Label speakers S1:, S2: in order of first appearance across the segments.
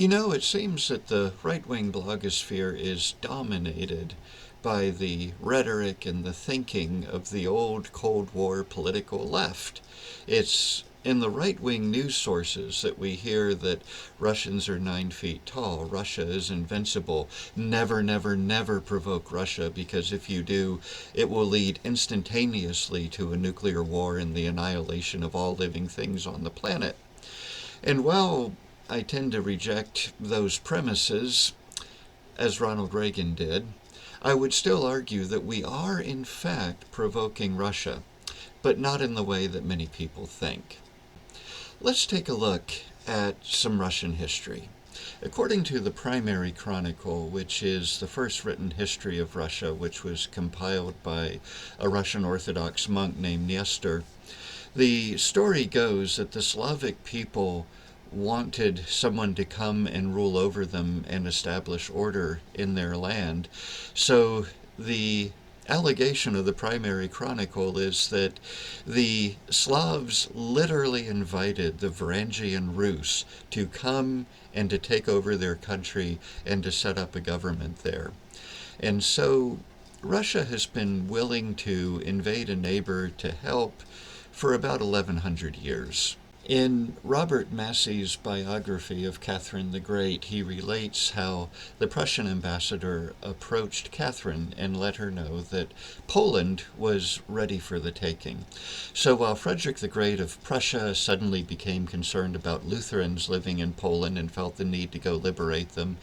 S1: It seems that the right-wing blogosphere is dominated by the rhetoric and the thinking of the old Cold War political left. It's in the right-wing news sources that we hear that Russians are 9 feet tall, Russia is invincible, never, never, never provoke Russia, because if you do, it will lead instantaneously to a nuclear war and the annihilation of all living things on the planet. And while I tend to reject those premises, as Ronald Reagan did, I would still argue that we are in fact provoking Russia, but not in the way that many people think. Let's take a look at some Russian history. According to the Primary Chronicle, which is the first written history of Russia, which was compiled by a Russian Orthodox monk named Nestor, the story goes that the Slavic people wanted someone to come and rule over them and establish order in their land. So the allegation of the Primary Chronicle is that the Slavs literally invited the Varangian Rus to come and to take over their country and to set up a government there. And so Russia has been willing to invade a neighbor to help for about 1100 years. In Robert Massey's biography of Catherine the Great, he relates how the Prussian ambassador approached Catherine and let her know that Poland was ready for the taking. So while Frederick the Great of Prussia suddenly became concerned about Lutherans living in Poland and felt the need to go liberate them,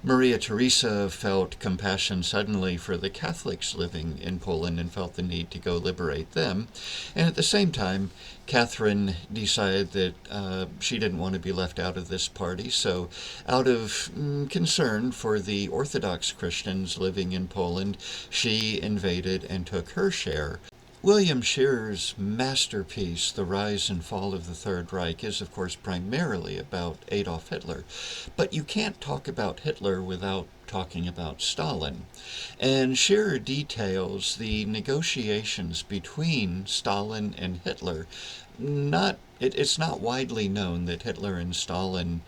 S1: Maria Theresa felt compassion suddenly for the Catholics living in Poland and felt the need to go liberate them. And at the same time, Catherine decided that she didn't want to be left out of this party, so out of concern for the Orthodox Christians living in Poland, she invaded and took her share. William Scherer's masterpiece, The Rise and Fall of the Third Reich, is of course primarily about Adolf Hitler. But you can't talk about Hitler without talking about Stalin. And Scherer details the negotiations between Stalin and Hitler. It's not widely known that Hitler and Stalin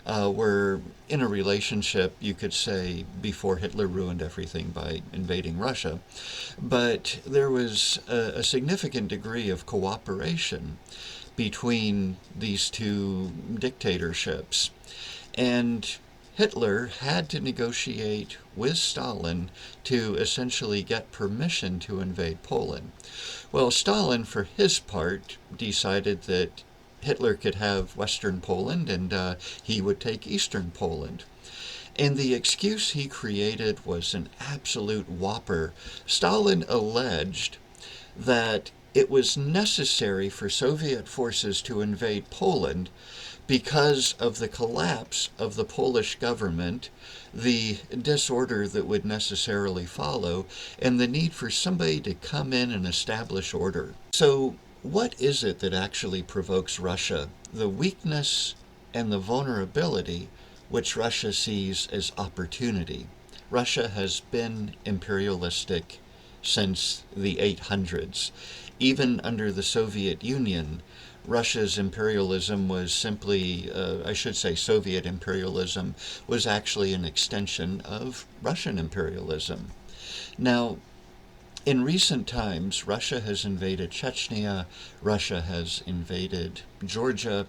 S1: were in a relationship, you could say, before Hitler ruined everything by invading Russia. But there was a significant degree of cooperation between these two dictatorships. And Hitler had to negotiate with Stalin to essentially get permission to invade Poland. Well, Stalin, for his part, decided that Hitler could have Western Poland and he would take Eastern Poland. And the excuse he created was an absolute whopper. Stalin alleged that it was necessary for Soviet forces to invade Poland because of the collapse of the Polish government, the disorder that would necessarily follow, and the need for somebody to come in and establish order. So what is it that actually provokes Russia? The weakness and the vulnerability which Russia sees as opportunity. Russia has been imperialistic since the 800s. Even under the Soviet Union, Russia's imperialism was simply, Soviet imperialism was actually an extension of Russian imperialism. Now, in recent times, Russia has invaded Chechnya, Russia has invaded Georgia,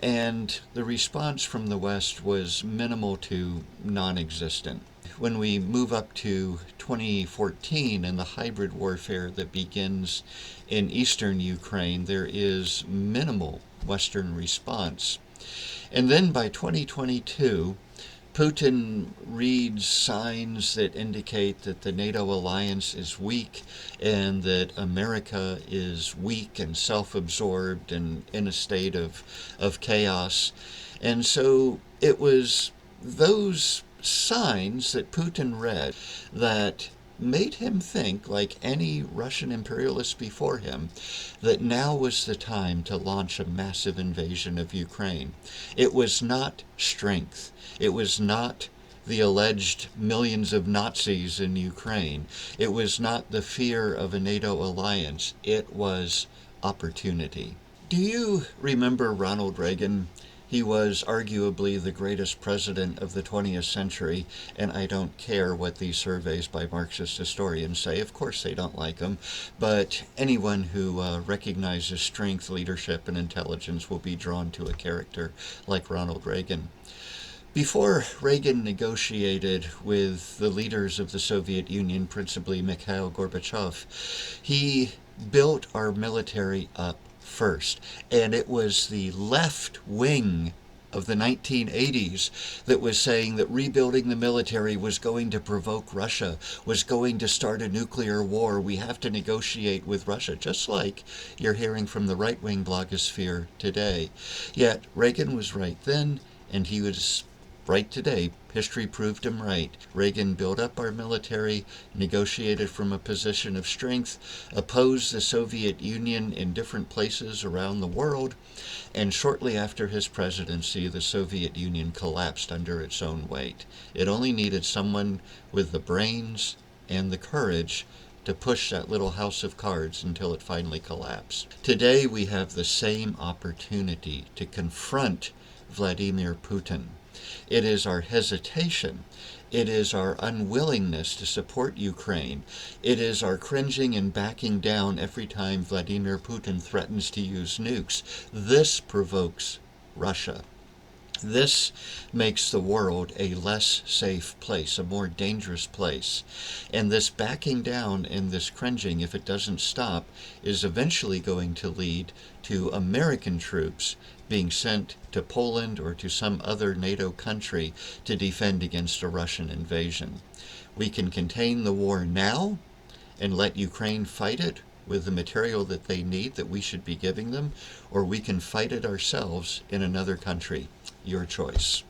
S1: and the response from the West was minimal to non-existent. When we move up to 2014 and the hybrid warfare that begins in eastern Ukraine, there is minimal Western response. And then by 2022, Putin reads signs that indicate that the NATO alliance is weak and that America is weak and self-absorbed and in a state of chaos. And so it was those signs that Putin read that made him think, like any Russian imperialist before him, that now was the time to launch a massive invasion of Ukraine. It was not strength. It was not the alleged millions of Nazis in Ukraine. It was not the fear of a NATO alliance. It was opportunity. Do you remember Ronald Reagan? He was arguably the greatest president of the 20th century, and I don't care what these surveys by Marxist historians say. Of course they don't like him, but anyone who recognizes strength, leadership, and intelligence will be drawn to a character like Ronald Reagan. Before Reagan negotiated with the leaders of the Soviet Union, principally Mikhail Gorbachev, he built our military up first. And it was the left wing of the 1980s that was saying that rebuilding the military was going to provoke Russia, was going to start a nuclear war. We have to negotiate with Russia, just like you're hearing from the right-wing blogosphere today. Yet Reagan was right then, and he was right today. History proved him right. Reagan built up our military, negotiated from a position of strength, opposed the Soviet Union in different places around the world, and shortly after his presidency, the Soviet Union collapsed under its own weight. It only needed someone with the brains and the courage to push that little house of cards until it finally collapsed. Today we have the same opportunity to confront Vladimir Putin. It is our hesitation. It is our unwillingness to support Ukraine. It is our cringing and backing down every time Vladimir Putin threatens to use nukes. This provokes Russia. This makes the world a less safe place, a more dangerous place. And this backing down and this cringing, if it doesn't stop, is eventually going to lead to American troops being sent to Poland or to some other NATO country to defend against a Russian invasion. We can contain the war now and let Ukraine fight it with the material that they need that we should be giving them, or we can fight it ourselves in another country. Your choice.